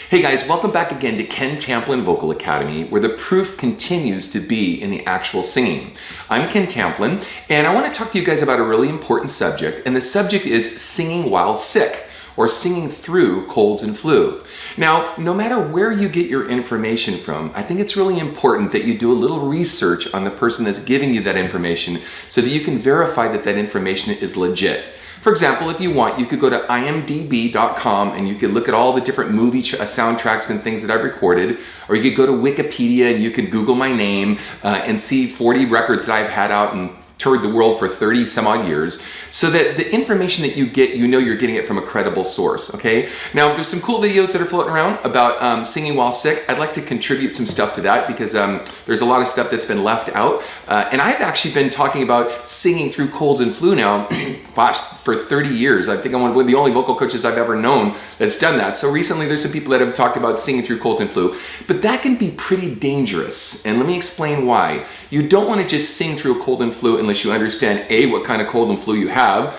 Hey guys, welcome back again to Ken Tamplin Vocal Academy, where the proof continues to be in the actual singing. I'm Ken Tamplin, and I want to talk to you guys about a really important subject, and the subject is singing while sick, or singing through colds and flu. Now, no matter where you get your information from, I think it's really important that you do a little research on the person that's giving you that information so that you can verify that that information is legit. For example, if you want, you could go to imdb.com and you could look at all the different movie soundtracks and things that I've recorded, or you could go to Wikipedia and you could Google my name and see 40 records that I've had out and toured the world for 30 some odd years, so that the information that you get, you know you're getting it from a credible source, okay? Now, there's some cool videos that are floating around about singing while sick. I'd like to contribute some stuff to that because there's a lot of stuff that's been left out. And I've actually been talking about singing through colds and flu now, gosh, for 30 years. I think I'm one of the only vocal coaches I've ever known that's done that. So recently there's some people that have talked about singing through colds and flu, but that can be pretty dangerous. And let me explain why. You don't want to just sing through a cold and flu unless you understand A, what kind of cold and flu you have.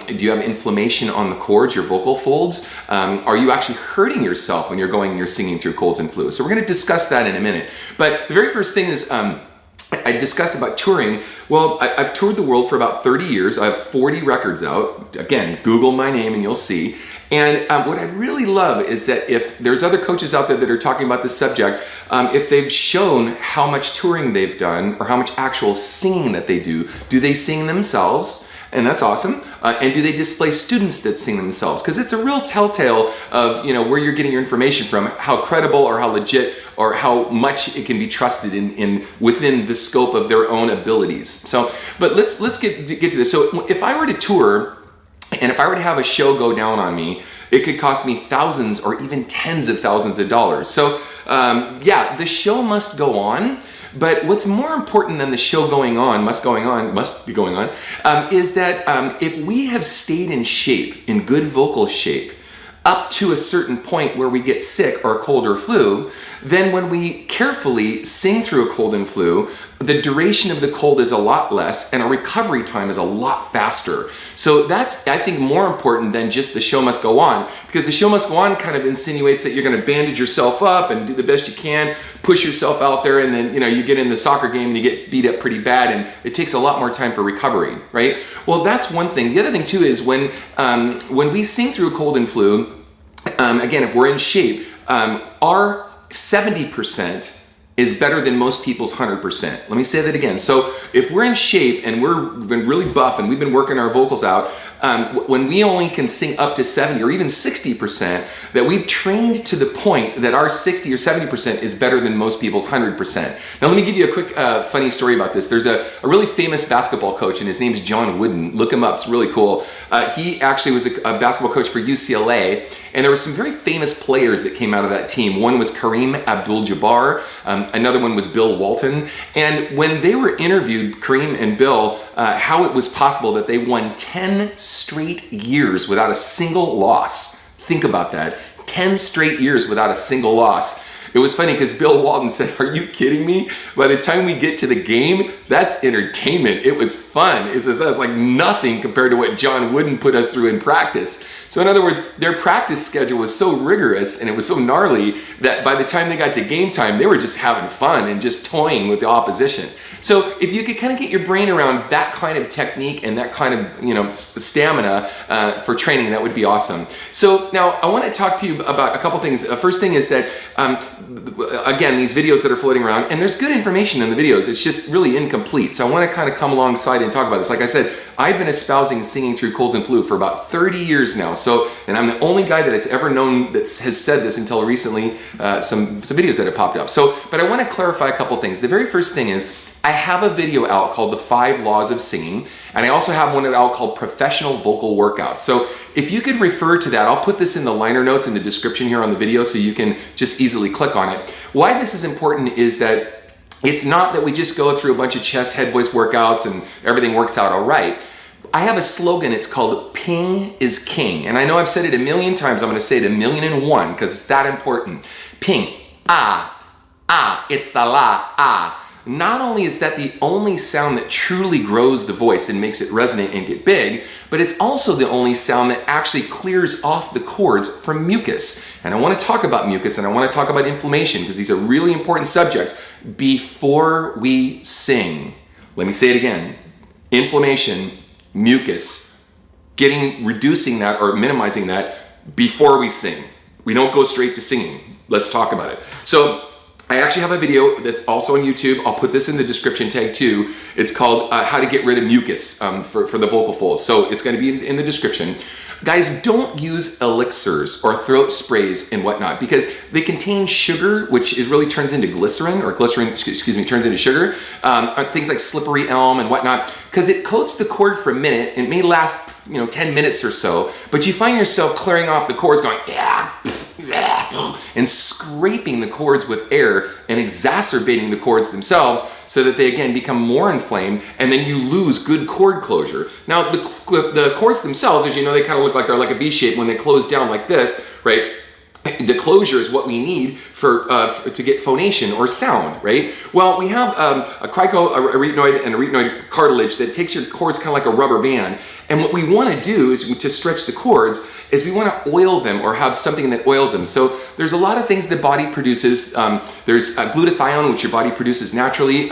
Do you have inflammation on the cords, your vocal folds? Are you actually hurting yourself when you're going and you're singing through colds and flu? So we're going to discuss that in a minute. But the very first thing is, I discussed about touring. Well, I've toured the world for about 30 years. I have 40 records out. Again, Google my name and you'll see. And what I really love is that if there's other coaches out there that are talking about this subject, if they've shown how much touring they've done or how much actual singing that they do they sing themselves? And that's awesome. And do they display students that sing themselves? Because it's a real telltale of where you're getting your information from, how credible or how legit or how much it can be trusted in within the scope of their own abilities. So, but let's get to this. So if I were to tour, and if I were to have a show go down on me, it could cost me thousands or even tens of thousands of dollars. So yeah, the show must go on. But what's more important than the show must be going on, is that if we have stayed in shape, in good vocal shape, up to a certain point where we get sick or cold or flu, then when we carefully sing through a cold and flu, the duration of the cold is a lot less and our recovery time is a lot faster. So that's, I think, more important than just the show must go on, because the show must go on kind of insinuates that you're going to bandage yourself up and do the best you can, push yourself out there, and then you get in the soccer game and you get beat up pretty bad, and it takes a lot more time for recovery, right? Well, that's one thing. The other thing too is when we sing through a cold and flu, again, if we're in shape, our 70% is better than most people's 100%. Let me say that again. So if we're in shape and we've been really buff and we've been working our vocals out, when we only can sing up to 70 or even 60%, that we've trained to the point that our 60 or 70% is better than most people's 100%. Now let me give you a quick funny story about this. There's a really famous basketball coach, and his name's John Wooden. Look him up, it's really cool. He actually was a basketball coach for UCLA, and there were some very famous players that came out of that team. One was Kareem Abdul-Jabbar, another one was Bill Walton, and when they were interviewed, Kareem and Bill, how it was possible that they won 10 straight years without a single loss. Think about that. 10 straight years without a single loss. It was funny because Bill Walton said, "Are you kidding me? By the time we get to the game, that's entertainment. It was fun." It was like nothing compared to what John Wooden put us through in practice. So in other words, their practice schedule was so rigorous and it was so gnarly that by the time they got to game time, they were just having fun and just toying with the opposition. So if you could kind of get your brain around that kind of technique and that kind of stamina for training, that would be awesome. So now I want to talk to you about a couple things. First thing is that again, these videos that are floating around, and there's good information in the videos, it's just really incomplete. So I want to kind of come alongside and talk about this. Like I said, I've been espousing singing through colds and flu for about 30 years now. So, and I'm the only guy that has ever known that has said this until recently, some videos that have popped up. So, but I want to clarify a couple things. The very first thing is, I have a video out called The 5 Laws of Singing, and I also have one out called Professional Vocal Workouts. So if you could refer to that, I'll put this in the liner notes in the description here on the video so you can just easily click on it. Why this is important is that it's not that we just go through a bunch of chest, head, voice workouts and everything works out all right. I have a slogan, it's called Ping is King. And I know I've said it a million times, I'm gonna say it 1,000,001 because it's that important. Ping, it's the la, Not only is that the only sound that truly grows the voice and makes it resonate and get big, but it's also the only sound that actually clears off the cords from mucus. and I want to talk about mucus, and I want to talk about inflammation, because these are really important subjects, before we sing. Let me say it again. Inflammation, mucus, reducing that or minimizing that before we sing. We don't go straight to singing. Let's talk about it. So I actually have a video that's also on YouTube. I'll put this in the description tag too. It's called How to Get Rid of Mucus for the vocal folds. So it's going to be in the description. Guys, don't use elixirs or throat sprays and whatnot, because they contain sugar, which really turns into glycerin, or glycerin, excuse me, turns into sugar. Things like slippery elm and whatnot, because it coats the cord for a minute. It may last, 10 minutes or so, but you find yourself clearing off the cords, going, and scraping the cords with air and exacerbating the cords themselves, so that they again become more inflamed, and then you lose good cord closure. Now the cords themselves, as you know, they kind of look like they're like a V shape when they close down like this, right? The closure is what we need to get phonation or sound, right? Well, we have a cricoarytenoid and arytenoid cartilage that takes your cords kind of like a rubber band. And what we want to do is to stretch the cords is we want to oil them, or have something that oils them. So there's a lot of things the body produces. There's glutathione, which your body produces naturally.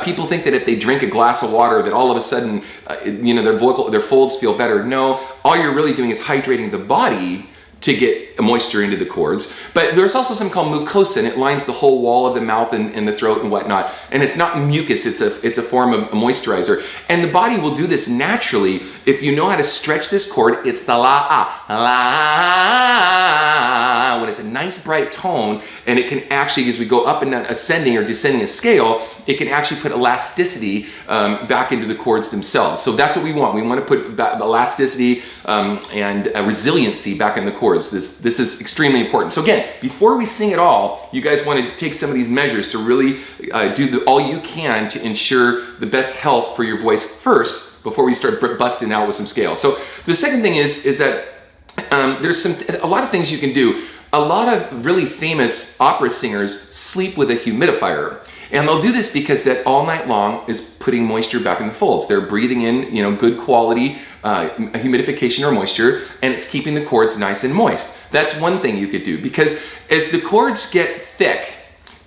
People think that if they drink a glass of water, that all of a sudden, their folds feel better. No, all you're really doing is hydrating the body to get moisture into the cords. But there's also something called mucosa, and it lines the whole wall of the mouth and the throat and whatnot. And it's not mucus, it's a form of a moisturizer. And the body will do this naturally if you know how to stretch this cord. It's the la, when it's a nice bright tone, and it can actually, as we go up and down, ascending or descending a scale, it can actually put elasticity back into the cords themselves. So that's what we want. We want to put elasticity and resiliency back in the cords. This is extremely important. So again, before we sing at all, you guys want to take some of these measures to really do all you can to ensure the best health for your voice first, before we start busting out with some scale. So the second thing is that there's a lot of things you can do. A lot of really famous opera singers sleep with a humidifier. And they'll do this because that all night long is putting moisture back in the folds. They're breathing in, good quality humidification or moisture, and it's keeping the cords nice and moist. That's one thing you could do, because as the cords get thick,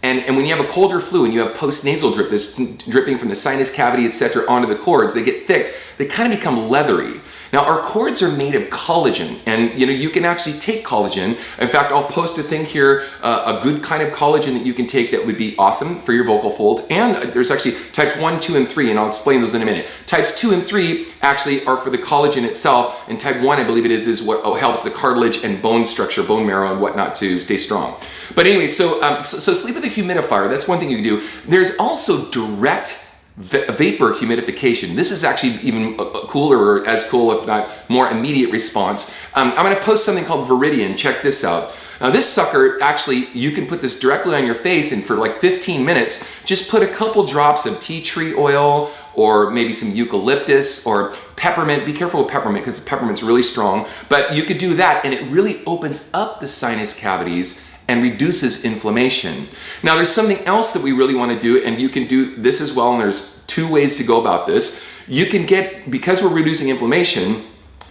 and when you have a cold or flu and you have post-nasal drip, this dripping from the sinus cavity, etc., onto the cords, they get thick, they kind of become leathery. Now, our cords are made of collagen, and you can actually take collagen. In fact, I'll post a thing here, a good kind of collagen that you can take that would be awesome for your vocal folds. And there's actually types 1, 2, and 3, and I'll explain those in a minute. Types 2 and 3 actually are for the collagen itself, and type 1, I believe it is what helps the cartilage and bone structure, bone marrow and whatnot, to stay strong. But anyway, so sleep with a humidifier, that's one thing you can do. There's also direct vapor humidification. This is actually even cooler, or as cool, if not more immediate response. I'm going to post something called Viridian. Check this out. Now this sucker, actually, you can put this directly on your face, and for like 15 minutes, just put a couple drops of tea tree oil, or maybe some eucalyptus or peppermint. Be careful with peppermint, because the peppermint's really strong. But you could do that, and it really opens up the sinus cavities and reduces inflammation. Now there's something else that we really want to do, and you can do this as well, and there's 2 ways to go about this. You can get, because we're reducing inflammation,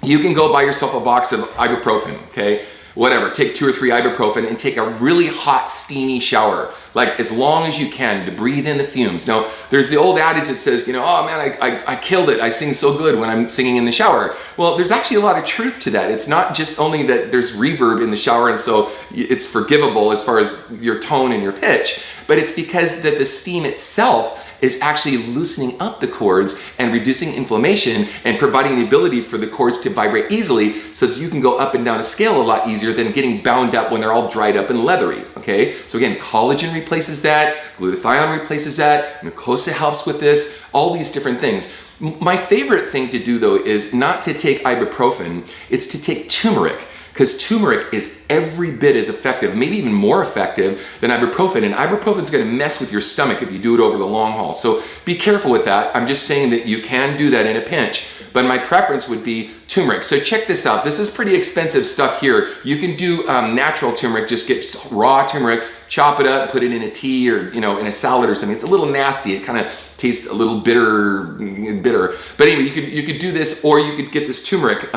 you can go buy yourself a box of ibuprofen, okay? Whatever, take 2 or 3 ibuprofen and take a really hot, steamy shower, like as long as you can, to breathe in the fumes. Now, there's the old adage that says, oh man, I killed it. I sing so good when I'm singing in the shower. Well, there's actually a lot of truth to that. It's not just only that there's reverb in the shower, and so it's forgivable as far as your tone and your pitch, but it's because that the steam itself is actually loosening up the cords and reducing inflammation and providing the ability for the cords to vibrate easily, so that you can go up and down a scale a lot easier than getting bound up when they're all dried up and leathery, okay? So again, collagen replaces that, glutathione replaces that, mucosa helps with this, all these different things. My favorite thing to do though is not to take ibuprofen, it's to take turmeric. Because turmeric is every bit as effective, maybe even more effective than ibuprofen. And ibuprofen's gonna mess with your stomach if you do it over the long haul. So be careful with that. I'm just saying that you can do that in a pinch, but my preference would be turmeric. So check this out. This is pretty expensive stuff here. You can do natural turmeric, just get raw turmeric, chop it up, put it in a tea or in a salad or something. It's a little nasty. It kind of tastes a little bitter. But anyway, you could do this, or you could get this turmeric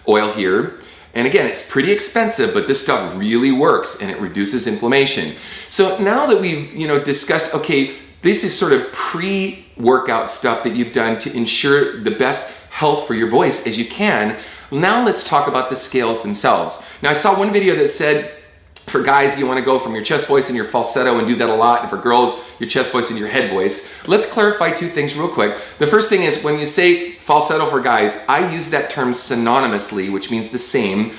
oil here. And again, it's pretty expensive, but this stuff really works and it reduces inflammation. So now that we've, discussed, okay, this is sort of pre-workout stuff that you've done to ensure the best health for your voice as you can. Now let's talk about the scales themselves. Now I saw one video that said, for guys, you want to go from your chest voice and your falsetto and do that a lot. And for girls, your chest voice and your head voice. Let's clarify two things real quick. The first thing is when you say falsetto for guys, I use that term synonymously, which means the same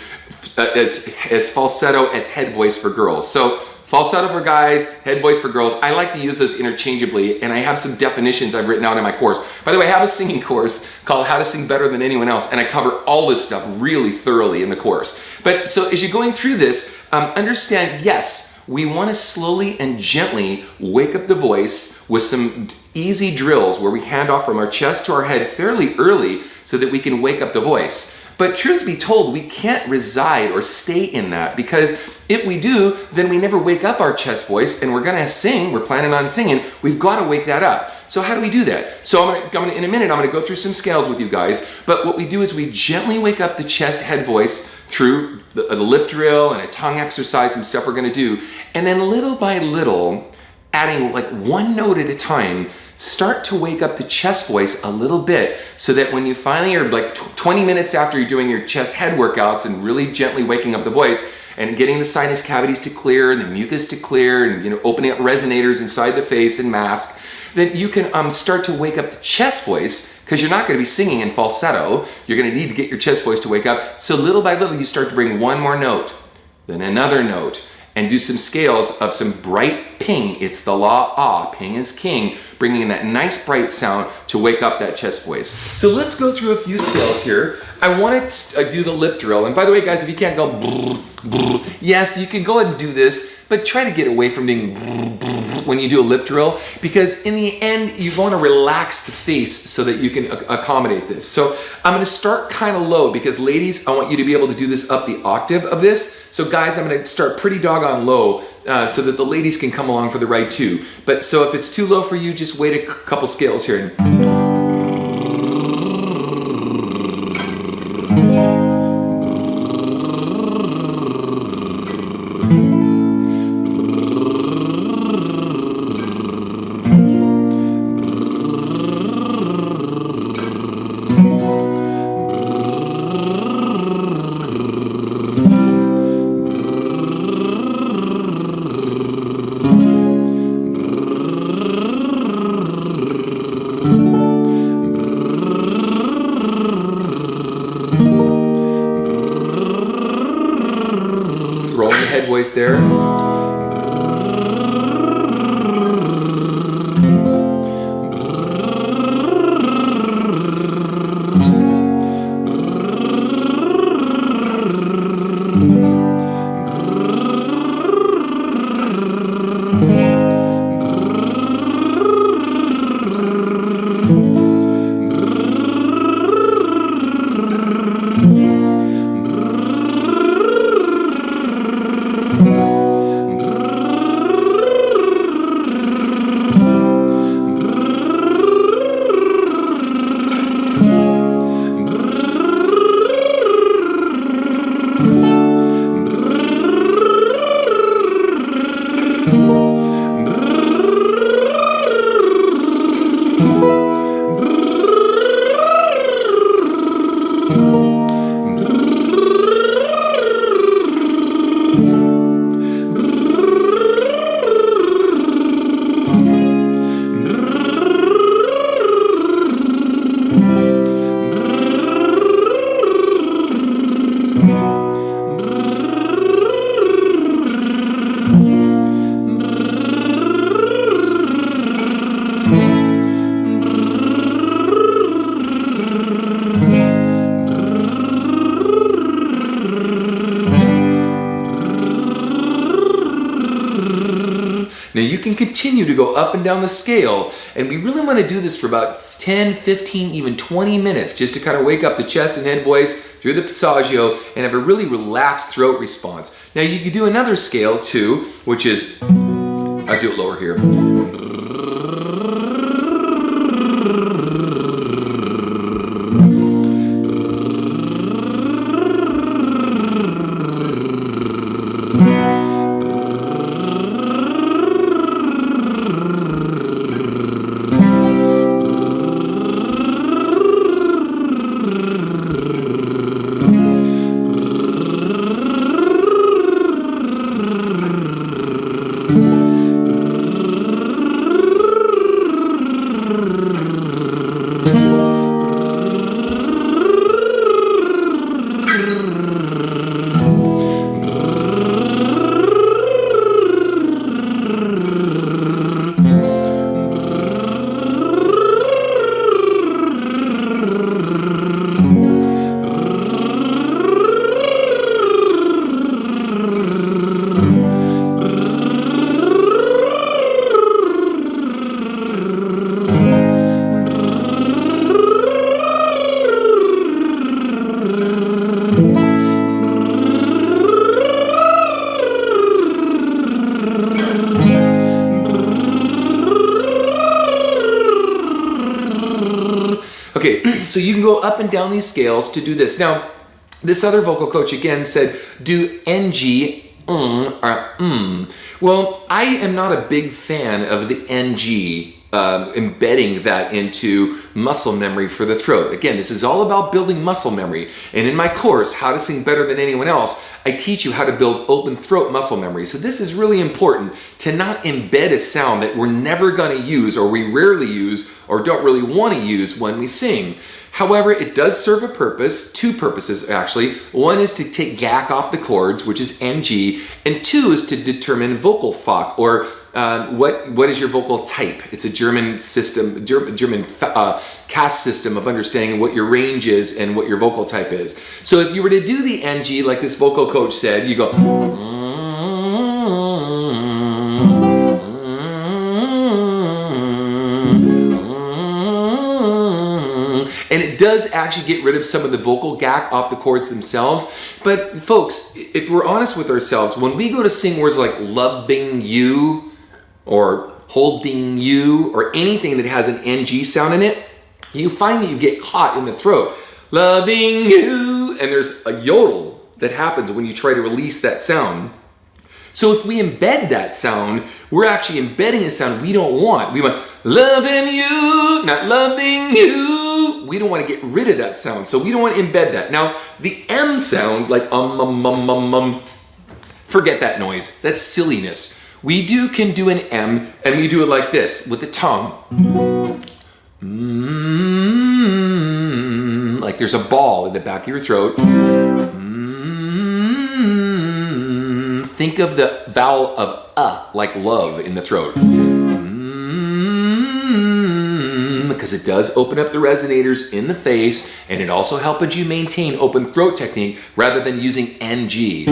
as falsetto as head voice for girls. So falsetto for guys, head voice for girls. I like to use those interchangeably, and I have some definitions I've written out in my course. By the way, I have a singing course called How to Sing Better Than Anyone Else, and I cover all this stuff really thoroughly in the course. But so as you're going through this, understand, yes, we want to slowly and gently wake up the voice with some easy drills where we hand off from our chest to our head fairly early so that we can wake up the voice. But truth be told, we can't reside or stay in that, because if we do, then we never wake up our chest voice, and we're gonna sing, we're planning on singing, we've gotta wake that up. So how do we do that? So in a minute, I'm gonna go through some scales with you guys, but what we do is we gently wake up the chest head voice through the lip drill and a tongue exercise, some stuff we're gonna do, and then little by little, adding like one note at a time, start to wake up the chest voice a little bit, so that when you finally are like 20 minutes after you're doing your chest head workouts and really gently waking up the voice and getting the sinus cavities to clear and the mucus to clear and opening up resonators inside the face and mask, then you can start to wake up the chest voice, because you're not going to be singing in falsetto. You're going to need to get your chest voice to wake up. So little by little you start to bring one more note, then another note, and do some scales of some bright ping. It's the law, ping is king, bringing in that nice bright sound to wake up that chest voice. So let's go through a few scales here. I want to do the lip drill. And by the way, guys, if you can't go brr, brr, yes, you can go ahead and do this, but try to get away from being brr, brr, when you do a lip drill, because in the end, you want to relax the face so that you can accommodate this. So I'm going to start kind of low, because ladies, I want you to be able to do this up the octave of this. So guys, I'm going to start pretty doggone low so that the ladies can come along for the ride too. But so if it's too low for you, just wait a couple scales here. Rolling the head voice there. Now you can continue to go up and down the scale, and we really want to do this for about 10, 15, even 20 minutes, just to kind of wake up the chest and head voice through the passaggio and have a really relaxed throat response. Now you can do another scale too, which is, I'll do it lower here. So you can go up and down these scales to do this. Now, this other vocal coach again said, do NG, or Well, I am not a big fan of the NG, embedding that into muscle memory for the throat. Again, this is all about building muscle memory. And in my course, How to Sing Better Than Anyone Else, I teach you how to build open throat muscle memory. So this is really important to not embed a sound that we're never going to use, or we rarely use, or don't really want to use when we sing. However, it does serve a purpose, two purposes actually. One is to take gack off the chords, which is NG, and two is to determine vocal Fach, or what is your vocal type. It's a German system, German cast system of understanding what your range is and what your vocal type is. So if you were to do the NG, like this vocal coach said, you go, and it does actually get rid of some of the vocal gack off the chords themselves. But folks, if we're honest with ourselves, when we go to sing words like loving you, or holding you, or anything that has an NG sound in it, you find that you get caught in the throat. Loving you, and there's a yodel that happens when you try to release that sound. So if we embed that sound, we're actually embedding a sound we don't want. We want loving you, not loving you. We don't want to get rid of that sound, so we don't want to embed that. Now, the M sound, like forget that noise. That's silliness. We can do an M, and we do it like this, with the tongue. Like there's a ball in the back of your throat. Think of the vowel of like love in the throat. Because it does open up the resonators in the face, and it also helps you maintain open throat technique rather than using NG.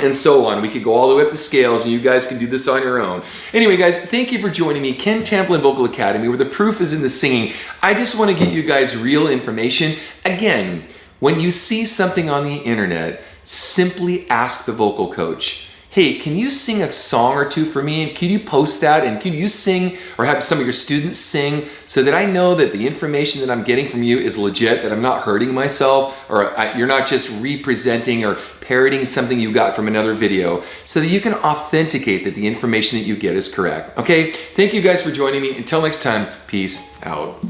And so on. We could go all the way up the scales, and you guys can do this on your own. Anyway, guys, thank you for joining me, Ken Tamplin Vocal Academy, where the proof is in the singing. I just want to get you guys real information. Again, when you see something on the internet, simply ask the vocal coach, hey, can you sing a song or two for me? And can you post that? And can you sing, or have some of your students sing, so that I know that the information that I'm getting from you is legit, that I'm not hurting myself, or you're not just representing or parroting something you got from another video, so that you can authenticate that the information that you get is correct. Okay, thank you guys for joining me. Until next time, peace out.